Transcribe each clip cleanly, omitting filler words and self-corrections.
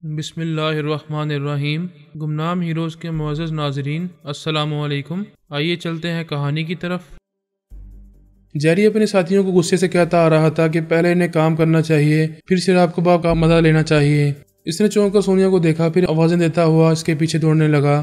بسم اللہ الرحمن الرحیم۔ گمنام ہیروز کے معزز ناظرین، السلام علیکم۔ آئیے چلتے ہیں کہانی کی طرف۔ جیری اپنے ساتھیوں کو غصے سے کہتا آ رہا تھا کہ پہلے انہیں کام کرنا چاہیے، پھر شراب کباب کا مزہ لینا چاہیے۔ اس نے چونک کر سونیا کو دیکھا، پھر آوازیں دیتا ہوا اس کے پیچھے دوڑنے لگا۔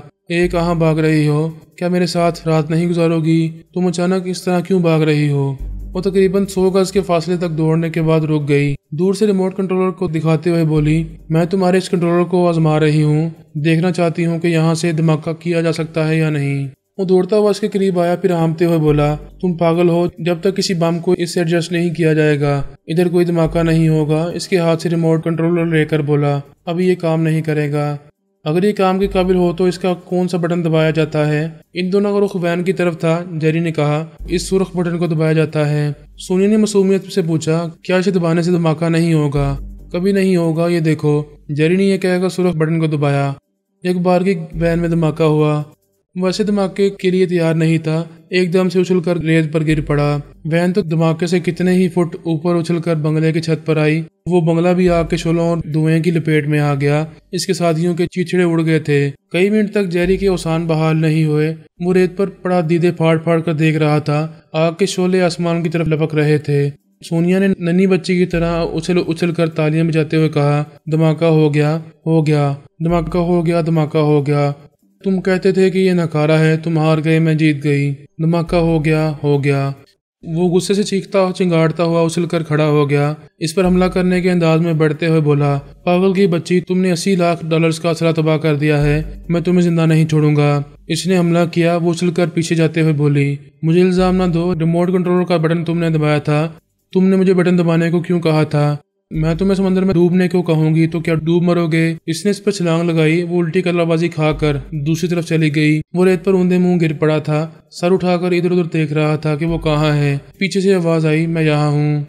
کہاں بھاگ رہی ہو؟ کیا میرے ساتھ رات نہیں گزارو گی؟ تم اچانک اس طرح کیوں بھاگ رہی ہو؟ وہ تقریباً 100 گز کے فاصلے تک دوڑنے کے بعد رک گئی۔ دور سے ریموٹ کنٹرولر کو دکھاتے ہوئے بولی، میں تمہارے اس کنٹرولر کو آزما رہی ہوں، دیکھنا چاہتی ہوں کہ یہاں سے دھماکہ کیا جا سکتا ہے یا نہیں۔ وہ دوڑتا ہوا اس کے قریب آیا، پھر ہانپتے ہوئے بولا، تم پاگل ہو، جب تک کسی بم کو اس سے ایڈجسٹ نہیں کیا جائے گا ادھر کوئی دھماکہ نہیں ہوگا۔ اس کے ہاتھ سے ریموٹ کنٹرولر لے کر بولا، ابھی یہ کام نہیں کرے گا۔ اگر یہ کام کے قابل ہو تو اس کا کون سا بٹن دبایا جاتا ہے؟ ان دونوں کا رخ وین کی طرف تھا۔ جیری نے کہا، اس سرخ بٹن کو دبایا جاتا ہے۔ سونیا نے معصومیت سے پوچھا، کیا اسے دبانے سے دھماکہ نہیں ہوگا؟ کبھی نہیں ہوگا، یہ دیکھو۔ جیری نے یہ کہہ کر سرخ بٹن کو دبایا۔ ایک بار کی وین میں دھماکہ ہوا۔ ویسے دھماکے کے لیے تیار نہیں تھا، ایک دم سے اچھل کر ریت پر گر پڑا۔ وین تو دھماکے سے کتنے ہی فٹ اوپر اچھل کر بنگلے کی چھت پر آئی۔ وہ بنگلہ بھی آگ کے شعلوں اور دھوئیں کی لپیٹ میں آ گیا۔ اس کے ساتھیوں کے چیچڑے اڑ گئے تھے۔ کئی منٹ تک جیری کے اوسان بحال نہیں ہوئے۔ وہ ریت پر پڑا دیدے پھاڑ پھاڑ کر دیکھ رہا تھا۔ آگ کے شعلے آسمان کی طرف لپک رہے تھے۔ سونیا نے ننھی بچی کی طرح اچھل اچھل کر تالیاں بجاتے ہوئے کہا، دھماکہ ہو گیا، ہو گیا، دھماکہ ہو گیا، دھماکہ ہو گیا۔ تم کہتے تھے کہ یہ ناکارہ ہے، تم ہار گئے، میں جیت گئی، دھماکہ ہو گیا، ہو گیا۔ وہ غصے سے چیختا اور چنگاڑتا ہوا اچھل کر کھڑا ہو گیا۔ اس پر حملہ کرنے کے انداز میں بڑھتے ہوئے بولا، پاگل کی بچی، تم نے $80 لاکھ کا اسلحہ تباہ کر دیا ہے، میں تمہیں زندہ نہیں چھوڑوں گا۔ اس نے حملہ کیا۔ وہ اچھل کر پیچھے جاتے ہوئے بولی، مجھے الزام نہ دو، ریموٹ کنٹرولر کا بٹن تم نے دبایا تھا۔ تم نے مجھے بٹن دبانے کو کیوں کہا تھا؟ میں تمہیں سمندر میں ڈوبنے کو کہوں گی تو کیا ڈوب مرو گے؟ اس نے اس پر چھلانگ لگائی۔ وہ الٹی کلہ بازی کھا کر دوسری طرف چلی گئی۔ وہ ریت پر اوندے منہ گر پڑا تھا، سر اٹھا کر ادھر ادھر دیکھ رہا تھا کہ وہ کہاں ہے۔ پیچھے سے آواز آئی، میں یہاں ہوں۔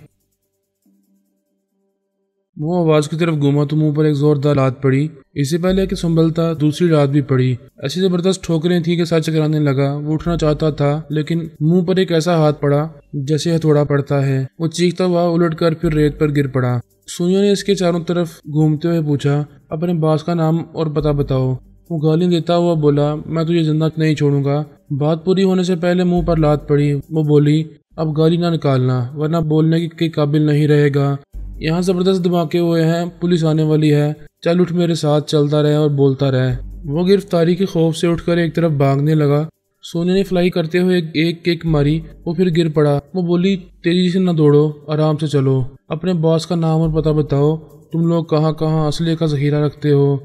وہ آواز کی طرف گھوما تو منہ پر ایک زوردار لات پڑی۔ اس سے پہلے کہ سنبھلتا دوسری لات بھی پڑی۔ ایسی زبردست ٹھوکریں تھی کہ سر چکرانے لگا۔ وہ اٹھنا چاہتا تھا لیکن منہ پر ایک ایسا ہاتھ پڑا جیسے ہتھوڑا پڑتا ہے۔ وہ چیختا ہوا الٹ کر پھر ریت پر گر پڑا۔ سونیا نے اس کے چاروں طرف گھومتے ہوئے پوچھا، اپنے باس کا نام اور پتہ بتاؤ۔ وہ گالی دیتا ہوا بولا، میں تجھے زندہ نہیں چھوڑوں گا۔ بات پوری ہونے سے پہلے منہ پر لات پڑی۔ وہ بولی، اب گالی نہ نکالنا ورنہ بولنے کے قابل نہیں رہے گا۔ یہاں زبردست دھماکے ہوئے ہیں، پولیس آنے والی ہے، چل اٹھ میرے ساتھ، چلتا رہے اور بولتا رہے۔ وہ گرفتاری کے خوف سے اٹھ کر ایک طرف بھاگنے لگا۔ سونیا نے فلائی کرتے ہوئے ایک کک ماری۔ وہ پھر گر پڑا۔ وہ بولی، تیزی سے نہ دوڑو، آرام سے چلو، اپنے باس کا نام اور پتہ بتاؤ، تم لوگ کہاں کہاں اسلحے کا ذخیرہ رکھتے ہو۔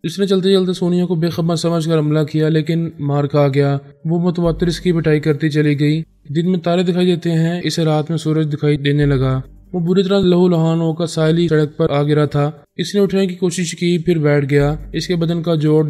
اس نے چلتے چلتے سونیا کو بے خبر سمجھ کر حملہ کیا لیکن مار کھا گیا۔ وہ متواتر اس کی پٹائی کرتی چلی گئی۔ دن میں تارے دکھائی دیتے ہیں، اسے رات میں سورج دکھائی دینے لگا۔ وہ بری طرح لہو لہان ہو کر ساحلی سڑک پر آ گرا تھا۔ اس نے اٹھنے کی کوشش کی، پھر بیٹھ گیا۔ اس کے بدن کا جوڑ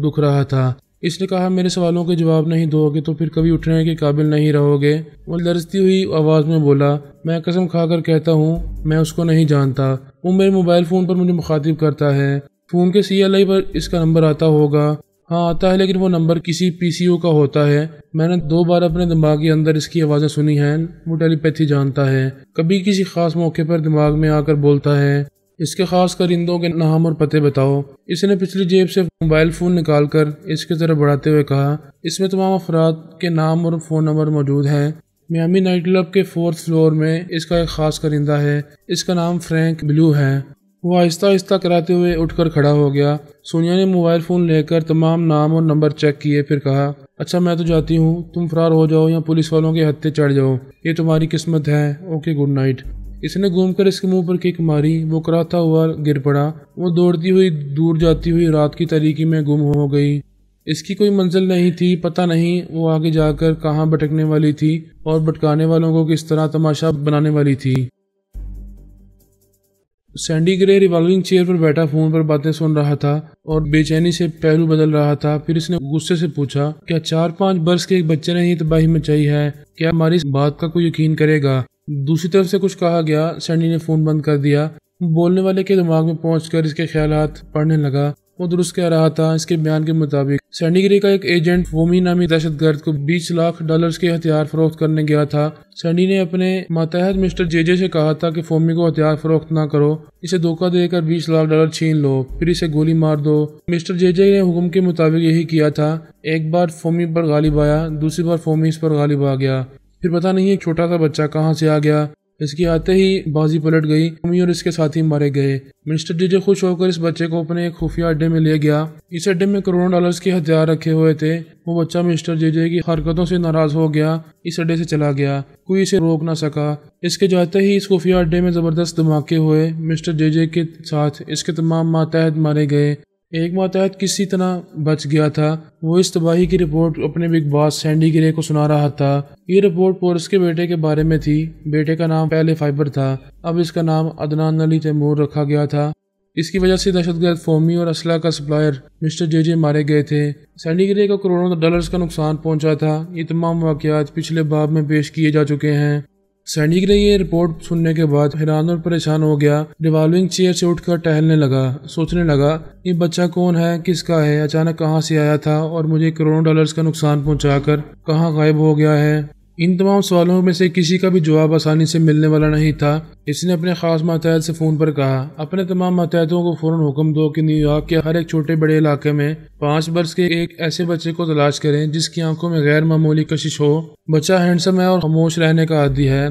دکھ رہا تھا۔ اس نے کہا، میرے سوالوں کے جواب نہیں دو گے تو پھر کبھی اٹھنے کے قابل نہیں رہو گے۔ وہ لرزتی ہوئی آواز میں بولا، میں قسم کھا کر کہتا ہوں میں اس کو نہیں جانتا۔ وہ میرے موبائل فون پر مجھے مخاطب کرتا ہے۔ فون کے CLI پر اس کا نمبر آتا ہوگا۔ ہاں آتا ہے، لیکن وہ نمبر کسی PCO کا ہوتا ہے۔ میں نے 2 بار اپنے دماغ کے اندر اس کی آوازیں سنی ہیں۔ وہ ٹیلی پیتھی جانتا ہے، کبھی کسی خاص موقع پر دماغ میں آ کر بولتا ہے۔ اس کے خاص کرندوں کے نام اور پتے بتاؤ۔ اس نے پچھلی جیب سے موبائل فون نکال کر اس کی طرف بڑھاتے ہوئے کہا، اس میں تمام افراد کے نام اور فون نمبر موجود ہیں۔ میامی نائٹ کلب کے 4th فلور میں اس کا ایک خاص کرندہ ہے، اس کا نام فرینک بلیو ہے۔ وہ آہستہ آہستہ کراتے ہوئے اٹھ کر کھڑا ہو گیا۔ سونیا نے موبائل فون لے کر تمام نام اور نمبر چیک کیے، پھر کہا، اچھا میں تو جاتی ہوں، تم فرار ہو جاؤ یا پولیس والوں کے ہتھے چڑھ جاؤ، یہ تمہاری قسمت ہے، اوکے گڈ نائٹ۔ اس نے گھوم کر اس کے منہ پر کک ماری۔ وہ کراتا ہوا گر پڑا۔ وہ دوڑتی ہوئی دور جاتی ہوئی رات کی تاریکی میں گم ہو گئی۔ اس کی کوئی منزل نہیں تھی، پتہ نہیں وہ آگے جا کر کہاں بھٹکنے والی تھی اور بھٹکانے والوں کو کس طرح تماشا بنانے والی تھی۔ سینڈی گرے ریوالونگ چیئر پر بیٹھا فون پر باتیں سن رہا تھا اور بے چینی سے پہلو بدل رہا تھا۔ پھر اس نے غصے سے پوچھا، کیا 4-5 برس کے ایک بچے نے ہی تباہی مچائی ہے؟ کیا ہماری اس بات کا کوئی یقین کرے گا؟ دوسری طرف سے کچھ کہا گیا۔ سینڈی نے فون بند کر دیا۔ بولنے والے کے دماغ میں پہنچ کر اس کے خیالات پڑھنے لگا۔ وہ درست کہہ رہا تھا۔ اس کے بیان کے مطابق سینڈی گرے کا ایک ایجنٹ فومی نامی دہشت گرد کو $20 لاکھ کے ہتھیار فروخت کرنے گیا تھا۔ سینڈی نے اپنے ماتحت مسٹر جے جے سے کہا تھا کہ فومی کو ہتھیار فروخت نہ کرو، اسے دھوکہ دے کر $20 لاکھ چھین لو، پھر اسے گولی مار دو۔ مسٹر جے جے نے حکم کے مطابق یہی کیا تھا۔ ایک بار فومی پر غالب آیا، دوسری بار فومی اس پر غالب آ گیا، پھر پتہ نہیں ایک چھوٹا سا بچہ کہاں سے آ گیا۔ اس کے آتے ہی بازی پلٹ گئی، فومی اور اس کے ساتھی مارے گئے۔ مسٹر جے جے خوش ہو کر اس بچے کو اپنے ایک خفیہ اڈے میں لے گیا۔ اس اڈے میں کروڑوں ڈالرز کے ہتھیار رکھے ہوئے تھے۔ وہ بچہ مسٹر جے جے کی حرکتوں سے ناراض ہو گیا، اس اڈے سے چلا گیا، کوئی اسے روک نہ سکا۔ اس کے جاتے ہی اس خفیہ اڈے میں زبردست دھماکے ہوئے، مسٹر جے جے کے ساتھ اس کے تمام ماتحت مارے گئے۔ ایک ماتحت کسی طرح بچ گیا تھا، وہ اس تباہی کی رپورٹ اپنے بگ باس سینڈی گرے کو سنا رہا تھا۔ یہ رپورٹ پورس کے بیٹے کے بارے میں تھی۔ بیٹے کا نام پہلے فائبر تھا، اب اس کا نام عدنان علی تیمور رکھا گیا تھا۔ اس کی وجہ سے دہشت گرد فومی اور اسلحہ کا سپلائر مسٹر جے جے مارے گئے تھے۔ سینڈی گرے کو کروڑوں ڈالرز کا نقصان پہنچا تھا۔ یہ تمام واقعات پچھلے باب میں پیش کیے جا چکے ہیں۔ سینڈی گرے یہ رپورٹ سننے کے بعد حیران اور پریشان ہو گیا۔ ریوالونگ چیئر سے اٹھ کر ٹہلنے لگا، سوچنے لگا یہ بچہ کون ہے، کس کا ہے، اچانک کہاں سے آیا تھا اور مجھے کروڑوں ڈالرز کا نقصان پہنچا کر کہاں غائب ہو گیا ہے۔ ان تمام سوالوں میں سے کسی کا بھی جواب آسانی سے ملنے والا نہیں تھا۔ اس نے اپنے خاص ماتحت سے فون پر کہا، اپنے تمام ماتحتوں کو فوراً حکم دو کہ نیو یارک کے ہر ایک چھوٹے بڑے علاقے میں 5 برس کے ایک ایسے بچے کو تلاش کریں جس کی آنکھوں میں غیر معمولی کشش ہو۔ بچہ ہینڈسم ہے اور خاموش رہنے کا عادی ہے۔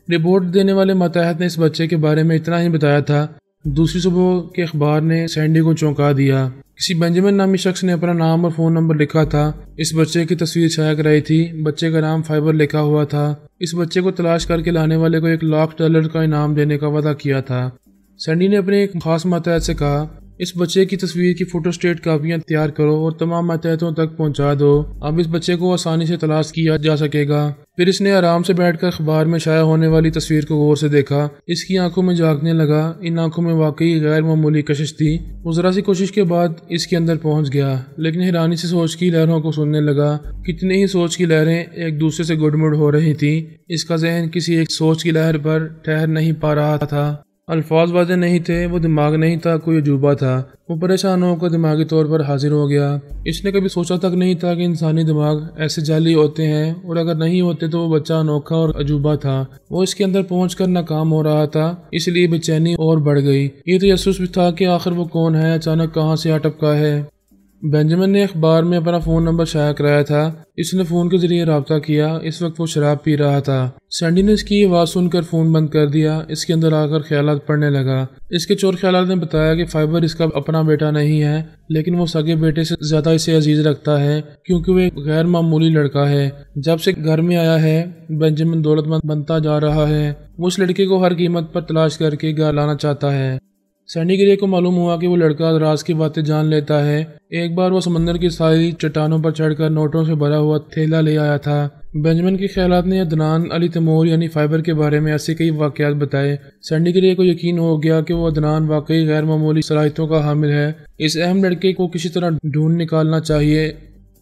رپورٹ دینے والے ماتحت نے اس بچے کے بارے میں اتنا ہی بتایا تھا۔ دوسری صبح کے اخبار نے سینڈی کو چونکا دیا۔ کسی بنجمن نامی شخص نے اپنا نام اور فون نمبر لکھا تھا۔ اس بچے کی تصویر چھایا کرائی تھی، بچے کا نام فائبر لکھا ہوا تھا۔ اس بچے کو تلاش کر کے لانے والے کو $1 لاکھ کا انعام دینے کا وعدہ کیا تھا۔ سینڈی نے اپنے ایک خاص ماتحت سے کہا، اس بچے کی تصویر کی فوٹو اسٹیٹ کاپیاں تیار کرو اور تمام ماتحتوں تک پہنچا دو۔ اب اس بچے کو آسانی سے تلاش کیا جا سکے گا۔ پھر اس نے آرام سے بیٹھ کر اخبار میں شائع ہونے والی تصویر کو غور سے دیکھا۔ اس کی آنکھوں میں جھانکنے لگا، ان آنکھوں میں واقعی غیر معمولی کشش تھی۔ وہ ذرا سی کوشش کے بعد اس کے اندر پہنچ گیا، لیکن حیرانی سے سوچ کی لہروں کو سننے لگا۔ کتنی ہی سوچ کی لہریں ایک دوسرے سے گڈ مڈ ہو رہی تھیں۔ اس کا ذہن کسی ایک سوچ کی لہر پر ٹھہر نہیں پا رہا تھا۔ الفاظ واضح نہیں تھے، وہ دماغ نہیں تھا، کوئی عجوبہ تھا۔ وہ پریشان ہو کر دماغی طور پر حاضر ہو گیا۔ اس نے کبھی سوچا تک نہیں تھا کہ انسانی دماغ ایسے جعلی ہوتے ہیں، اور اگر نہیں ہوتے تو وہ بچہ انوکھا اور عجوبہ تھا۔ وہ اس کے اندر پہنچ کر ناکام ہو رہا تھا، اس لیے بے چینی اور بڑھ گئی۔ یہ تجسس بھی تھا کہ آخر وہ کون ہے، اچانک کہاں سے آ ٹپکا ہے۔ بینجامن نے اخبار میں اپنا فون نمبر شائع کرایا تھا۔ اس نے فون کے ذریعے رابطہ کیا۔ اس وقت وہ شراب پی رہا تھا۔ سینڈی نے اس کی آواز سن کر فون بند کر دیا۔ اس کے اندر آ کر خیالات پڑنے لگا۔ اس کے چور خیالات نے بتایا کہ فائبر اس کا اپنا بیٹا نہیں ہے، لیکن وہ سگے بیٹے سے زیادہ اسے عزیز رکھتا ہے کیونکہ وہ ایک غیر معمولی لڑکا ہے۔ جب سے گھر میں آیا ہے، بینجامن دولت مند بنتا جا رہا ہے۔ وہ اس لڑکے کو ہر قیمت پر تلاش کر کے گھر لانا چاہتا ہے۔ سینڈی گرے کو معلوم ہوا کہ وہ لڑکا راز کی باتیں جان لیتا ہے۔ ایک بار وہ سمندر کی ساری چٹانوں پر چڑھ کر نوٹوں سے بھرا ہوا تھیلا لے آیا تھا۔ بینجامن کے خیالات نے عدنان علی تیمور یعنی فائبر کے بارے میں ایسے کئی واقعات بتائے۔ سینڈی گرے کو یقین ہو گیا کہ وہ عدنان واقعی غیر معمولی صلاحیتوں کا حامل ہے۔ اس اہم لڑکے کو کسی طرح ڈھونڈ نکالنا چاہیے۔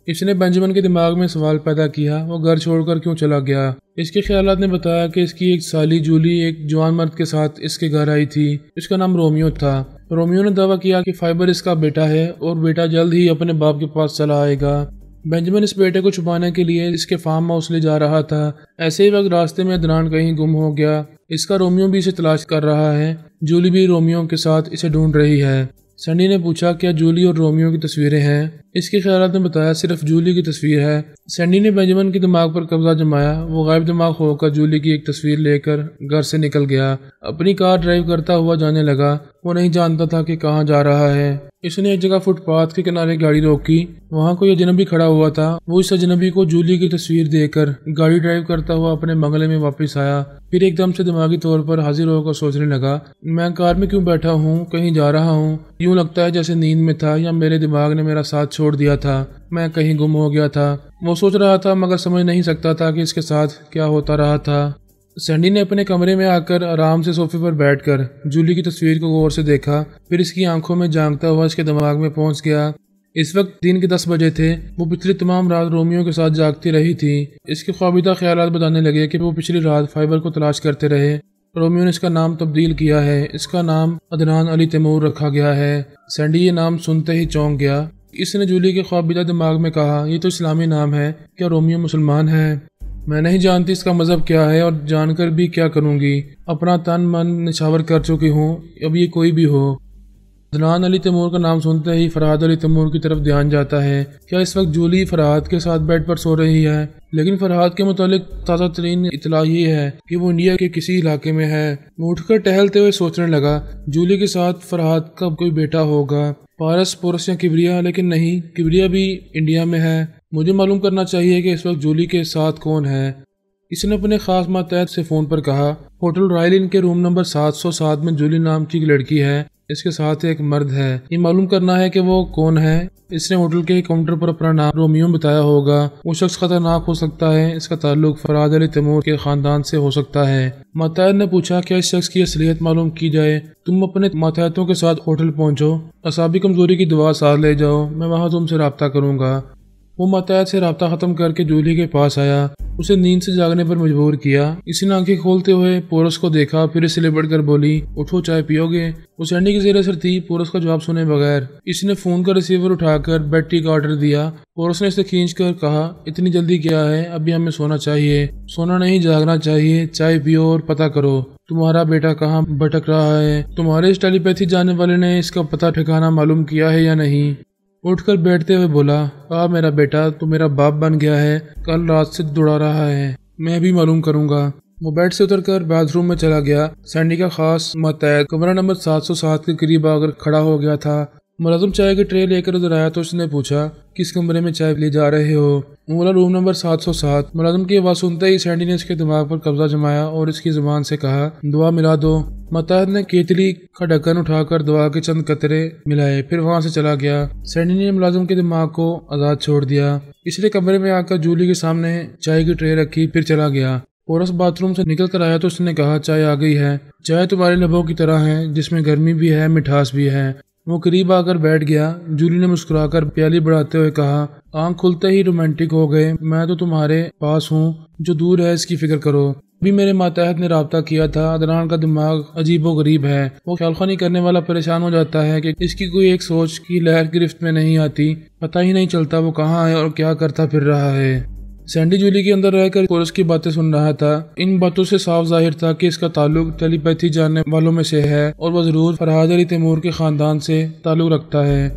اس نے بینجامن کے دماغ میں سوال پیدا کیا، وہ گھر چھوڑ کر کیوں چلا گیا؟ اس کے خیالات نے بتایا کہ اس کی ایک سالی جولی ایک جوان مرد کے ساتھ اس کے گھر آئی تھی۔ اس کا نام رومیو تھا۔ رومیو نے دعویٰ کیا کہ فائبر اس کا بیٹا ہے اور بیٹا جلد ہی اپنے باپ کے پاس چلا آئے گا۔ بینجامن اس بیٹے کو چھپانے کے لیے اس کے فارم ہاؤس لے جا رہا تھا۔ ایسے ہی وقت راستے میں عدنان کہیں گم ہو گیا۔ اس کا رومیو بھی اسے تلاش کر رہا ہے۔ جولی بھی رومیو کے ساتھ اسے ڈھونڈ رہی ہے۔ سینڈی نے پوچھا کیا جولی اور رومیو کی تصویریں ہیں؟ اس کے خیالات نے بتایا صرف جولی کی تصویر ہے۔ سینڈی نے بینجامن کے دماغ پر قبضہ جمایا۔ وہ غائب دماغ ہو کر جولی کی ایک تصویر لے کر گھر سے نکل گیا۔ اپنی کار ڈرائیو کرتا ہوا جانے لگا۔ وہ نہیں جانتا تھا کہ کہاں جا رہا ہے۔ اس نے ایک جگہ فٹ پاتھ کے کنارے گاڑی روکی۔ وہاں کوئی اجنبی کھڑا ہوا تھا۔ وہ اس اجنبی کو جولی کی تصویر دے کر گاڑی ڈرائیو کرتا ہوا اپنے بنگلے میں واپس آیا۔ پھر ایک دم سے دماغی طور پر حاضر ہو کر سوچنے لگا، میں کار میں کیوں بیٹھا ہوں، کہیں جا رہا ہوں؟ یوں لگتا ہے جیسے نیند میں تھا یا میرے دماغ نے میرا ساتھ چھوڑ دیا تھا، میں کہیں گم ہو گیا تھا۔ وہ سوچ رہا تھا مگر سمجھ نہیں سکتا تھا کہ اس کے ساتھ کیا ہوتا رہا تھا۔ سینڈی نے اپنے کمرے میں آ کر آرام سے صوفے پر بیٹھ کر جولی کی تصویر کو غور سے دیکھا، پھر اس کی آنکھوں میں جھانکتا ہوا اس کے دماغ میں پہنچ گیا۔ اس وقت دن کے 10 بجے تھے۔ وہ پچھلی تمام رات رومیو کے ساتھ جاگتی رہی تھی۔ اس کے خوابیدہ خیالات بتانے لگے کہ وہ پچھلی رات فائبر کو تلاش کرتے رہے۔ رومیو نے اس کا نام تبدیل کیا ہے، اس کا نام عدنان علی تیمور رکھا گیا ہے۔ سینڈی یہ نام سنتے ہی چونک گیا۔ اس نے جولی کے خوابیدہ دماغ میں کہا، یہ تو اسلامی نام ہے، کیا رومیو مسلمان ہے؟ میں نہیں جانتی اس کا مذہب کیا ہے اور جان کر بھی کیا کروں گی، اپنا تن من نچھاور کر چکی ہوں، اب یہ کوئی بھی ہو۔ عدنان علی تیمور کا نام سنتے ہی فرحاد علی تیمور کی طرف دھیان جاتا ہے۔ کیا اس وقت جولی فرحاد کے ساتھ بیڈ پر سو رہی ہے؟ لیکن فرحاد کے متعلق تازہ ترین اطلاع یہ ہے کہ وہ انڈیا کے کسی علاقے میں ہے۔ وہ اٹھ کر ٹہلتے ہوئے سوچنے لگا، جولی کے ساتھ فرحاد کا کوئی بیٹا ہوگا، پارس پورس یا کبریا، لیکن نہیں، کبریا بھی انڈیا میں ہے۔ مجھے معلوم کرنا چاہیے کہ اس وقت جولی کے ساتھ کون ہے۔ اس نے اپنے خاص ماتحت سے فون پر کہا، ہوٹل رائل ان کے روم نمبر 707 میں جولی نام کی ایک لڑکی ہے، اس کے ساتھ ایک مرد ہے، یہ معلوم کرنا ہے کہ وہ کون ہے۔ اس نے ہوٹل کے کاؤنٹر پر اپنا نام رومیو بتایا ہوگا۔ وہ شخص خطرناک ہو سکتا ہے، اس کا تعلق فرحاد علی تیمور کے خاندان سے ہو سکتا ہے۔ ماتحت نے پوچھا، کیا اس شخص کی اصلیت معلوم کی جائے؟ تم اپنے ماتحتوں کے ساتھ ہوٹل پہنچو، اعصابی کمزوری کی دوا ساتھ لے جاؤ، میں وہاں تم سے رابطہ کروں گا۔ وہ ماتحت سے رابطہ ختم کر کے جولی کے پاس آیا، اسے نیند سے جاگنے پر مجبور کیا۔ اسی نے آنکھیں کھولتے ہوئے پورس کو دیکھا، پھر اسے لپٹ کر بولی، اٹھو، چائے پیو گے؟ وہ سینڈی کی زیر اثر تھی، پورس کا جواب سنے بغیر۔ اس نے فون کا ریسیور اٹھا کر بیڈ ٹی کا آرڈر دیا۔ پورس نے اسے کھینچ کر کہا، اتنی جلدی کیا ہے؟ ابھی ہمیں سونا چاہیے۔ سونا نہیں، جاگنا چاہیے، چائے پیو اور پتہ کرو تمہارا بیٹا کہاں بھٹک رہا ہے۔ تمہارے اس ٹیلی پیتھی جاننے والے نے اس کا پتہ ٹھکانا معلوم کیا ہے یا نہیں؟ اٹھ کر بیٹھتے ہوئے بولا، میرا بیٹا تو میرا باپ بن گیا ہے، کل رات سے دوڑا رہا ہے، میں بھی معلوم کروں گا۔ وہ بیڈ سے اتر کر باتھ روم میں چلا گیا۔ سینڈی کا خاص ماتحت کمرہ نمبر 707 کے قریب آ کر کھڑا ہو گیا تھا۔ ملازم چائے کی ٹرے لے کر ادھر آیا تو اس نے پوچھا، کس کمرے میں چائے لے جا رہے ہو؟ بولا، روم نمبر 707۔ ملازم کی آواز سنتے ہی سینڈی نے اس کے دماغ پر قبضہ جمایا اور اس کی زبان سے کہا، دعا ملا دو۔ ماتحت نے کیتلی کا ڈھکن اٹھا کر دعا کے چند قطرے ملائے، پھر وہاں سے چلا گیا۔ سینڈی نے ملازم کے دماغ کو آزاد چھوڑ دیا۔ اس نے کمرے میں آ کر جولی کے سامنے چائے کی ٹرے رکھی، پھر چلا گیا۔ پورس باتھ روم سے نکل کر آیا تو اس نے کہا، چائے آ گئی ہے۔ چائے تمہارے لبوں کی طرح ہے، جس میں گرمی بھی ہے، مٹھاس بھی ہے۔ وہ قریب آ کر بیٹھ گیا۔ جولی نے مسکرا کر پیالی بڑھاتے ہوئے کہا، آنکھ کھلتے ہی رومانٹک ہو گئے، میں تو تمہارے پاس ہوں، جو دور ہے اس کی فکر کرو۔ ابھی میرے ماتحت نے رابطہ کیا تھا، عدنان کا دماغ عجیب و غریب ہے، وہ خیال خوانی کرنے والا پریشان ہو جاتا ہے کہ اس کی کوئی ایک سوچ کی لہر گرفت میں نہیں آتی، پتہ ہی نہیں چلتا وہ کہاں ہے اور کیا کرتا پھر رہا ہے۔ سینڈی جولی کے اندر رہ کر پورس کی باتیں سن رہا تھا۔ ان باتوں سے صاف ظاہر تھا کہ اس کا تعلق ٹیلی پیتھی جاننے والوں میں سے ہے اور وہ ضرور فرحاد علی تیمور کے خاندان سے تعلق رکھتا ہے۔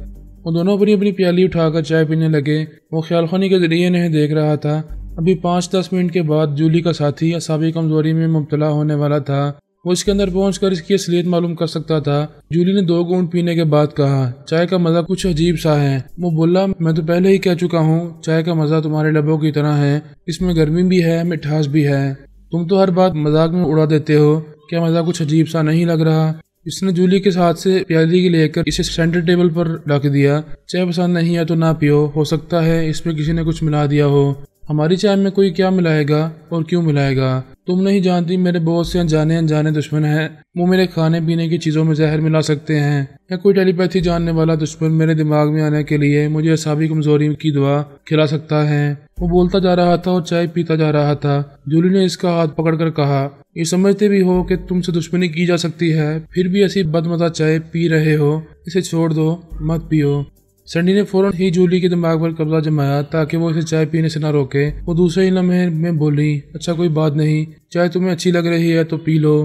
وہ دونوں اپنی اپنی پیالی اٹھا کر چائے پینے لگے۔ وہ خیال خوانی کے ذریعے انہیں دیکھ رہا تھا۔ ابھی 5-10 منٹ کے بعد جولی کا ساتھی اعصابی کمزوری میں مبتلا ہونے والا تھا۔ وہ اس کے اندر پہنچ کر اس کی اصلیت معلوم کر سکتا تھا۔ جولی نے 2 گھونٹ پینے کے بعد کہا، چائے کا مزہ کچھ عجیب سا ہے۔ وہ بولا، میں تو پہلے ہی کہہ چکا ہوں، چائے کا مزہ تمہارے لبوں کی طرح ہے، اس میں گرمی بھی ہے، مٹھاس بھی ہے۔ تم تو ہر بات مذاق میں اڑا دیتے ہو، کیا مزہ کچھ عجیب سا نہیں لگ رہا؟ اس نے جولی کے ہاتھ سے پیالی لے کر اسے سینٹر ٹیبل پر رکھ دیا۔ چائے پسند نہیں ہے تو نہ پیو، ہو سکتا ہے اس میں کسی نے کچھ ملا دیا ہو۔ ہماری چائے میں کوئی کیا ملائے گا اور کیوں ملائے گا؟ تم نہیں جانتی، میرے بہت سے انجانے دشمن ہیں، وہ میرے کھانے پینے کی چیزوں میں زہر ملا سکتے ہیں، یا کوئی ٹیلی پیتھی جاننے والا دشمن میرے دماغ میں آنے کے لیے مجھے اعصابی کمزوری کی دوا کھلا سکتا ہے۔ وہ بولتا جا رہا تھا اور چائے پیتا جا رہا تھا۔ جولی نے اس کا ہاتھ پکڑ کر کہا، یہ سمجھتے بھی ہو کہ تم سے دشمنی کی جا سکتی ہے، پھر بھی ایسی بدمزہ چائے پی رہے ہو، اسے چھوڑ دو، مت پیو۔ سینڈی نے فوراً ہی جولی کے دماغ پر قبضہ جمایا تاکہ وہ اسے چائے پینے سے نہ روکے۔ وہ دوسرے ہی لمحے میں بولی، اچھا کوئی بات نہیں، چائے تمہیں اچھی لگ رہی ہے تو پی لو۔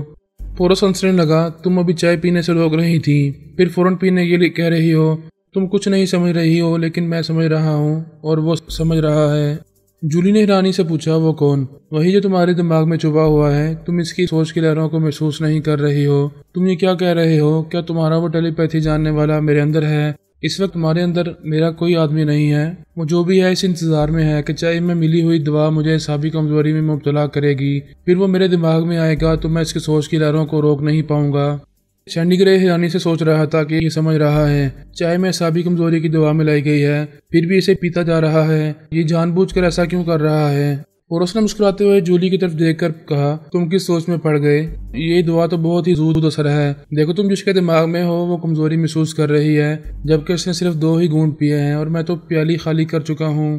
پورس ہنسنے لگا، تم ابھی چائے پینے سے روک رہی تھی، پھر فوراً پینے کے لیے کہہ رہی ہو، تم کچھ نہیں سمجھ رہی ہو، لیکن میں سمجھ رہا ہوں اور وہ سمجھ رہا ہے۔ جولی نے حیرانی سے پوچھا، وہ کون؟ وہی جو تمہارے دماغ میں چھپا ہوا ہے، تم اس کی سوچ کی لہروں کو محسوس نہیں کر رہی ہو۔ تم یہ کیا کہہ رہے ہو؟ کیا تمہارا وہ ٹیلی پیتھی جاننے والا میرے اندر ہے؟ اس وقت تمہارے اندر میرا کوئی آدمی نہیں ہے، وہ جو بھی ہے اس انتظار میں ہے کہ چائے میں ملی ہوئی دوا مجھے اعصابی کمزوری میں مبتلا کرے گی، پھر وہ میرے دماغ میں آئے گا تو میں اس کی سوچ کی لہروں کو روک نہیں پاؤں گا۔ سینڈی گرے حیرانی سے سوچ رہا تھا کہ یہ سمجھ رہا ہے چائے میں اعصابی کمزوری کی دوا ملائی گئی ہے، پھر بھی اسے پیتا جا رہا ہے، یہ جان بوجھ کر ایسا کیوں کر رہا ہے؟ پورس نے مسکراتے ہوئے جولی کی طرف دیکھ کر کہا، تم کس سوچ میں پڑ گئے؟ یہ دعا تو بہت ہی زود اثر ہے، دیکھو تم جس کے دماغ میں ہو وہ کمزوری محسوس کر رہی ہے، جبکہ اس نے صرف 2 ہی گھونٹ پیے ہیں اور میں تو پیالی خالی کر چکا ہوں۔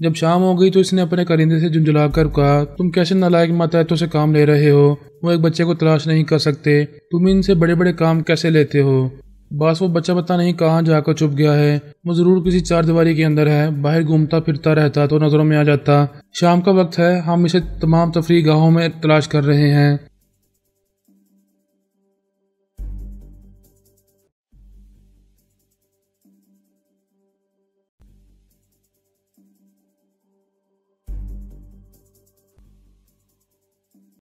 جب شام ہو گئی تو اس نے اپنے کرندے سے جھنجھلا کر کہا، تم کیسے نالائق ماتحتوں سے کام لے رہے ہو؟ وہ ایک بچے کو تلاش نہیں کر سکتے، تم ان سے بڑے بڑے کام کیسے لیتے ہو؟ بس وہ بچہ پتہ نہیں کہاں جا کر چھپ گیا ہے، وہ ضرور کسی چار دیواری کے اندر ہے، باہر گھومتا پھرتا رہتا تو نظروں میں آ جاتا۔ شام کا وقت ہے، ہم اسے تمام تفریح گاہوں میں تلاش کر رہے ہیں۔